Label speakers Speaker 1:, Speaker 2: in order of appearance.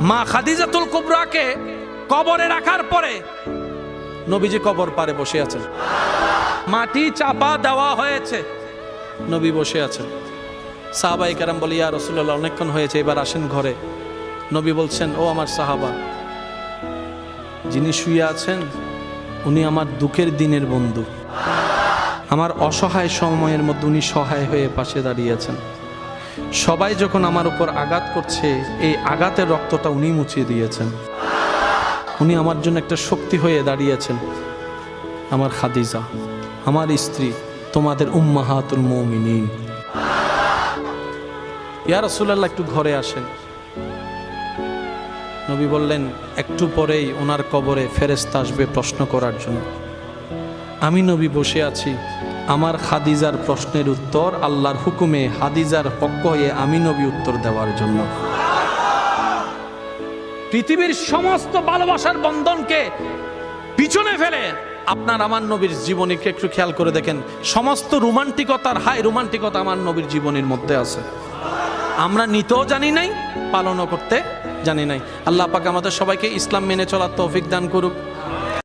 Speaker 1: মা খাদিজাতুল কুবরাকে কবরে রাখার পরে নবীজি কবর পারে বসে আছেন, মাটি চাপা দেওয়া হয়েছে, নবী বসে আছেন। সাহাবায়ে কেরাম বলে, ইয়া রাসূলুল্লাহ, অনেকক্ষণ হয়েছে, এবার আসেন ঘরে। নবী বলছেন, ও আমার সাহাবা, যিনি শুয়ে আছেন উনি আমার দুঃখের দিনের বন্ধু, আমার অসহায় সময়ের মধ্যে উনি সহায় হয়ে পাশে দাঁড়িয়েছেন। সবাই যখন আমার উপর আঘাত করছে, এই আঘাতের রক্তটা উনি মুছিয়ে দিয়েছেন, উনি আমার জন্য একটা শক্তি হয়ে দাঁড়িয়েছেন। আমার খাদিজা, আমার স্ত্রী, তোমাদের উম্মাহাতুল মুমিনিন। ইয়া রাসূলুল্লাহ, একটু ঘরে আসেন। নবী বললেন, একটু পরেই ওনার কবরে ফেরেশতা আসবে প্রশ্ন করার জন্য। আমি নবী বসে আছি, আমার খাদিজার প্রশ্নের উত্তর আল্লাহর হুকুমে খাদিজার পক্ষ হয়ে আমি নবী উত্তর দেওয়ার জন্য। পৃথিবীর সমস্ত ভালোবাসার বন্ধনকে পিছনে ফেলে আপনার আমার নবীর জীবনীকে একটু খেয়াল করে দেখেন, সমস্ত রোমান্টিকতার হাই রোমান্টিকতা আমার নবীর জীবনের মধ্যে আছে। আমরা নিতেও জানি নাই, পালনও করতে জানি নাই। আল্লাহ পাক আমাদের সবাইকে ইসলাম মেনে চলার তৌফিক দান করুক।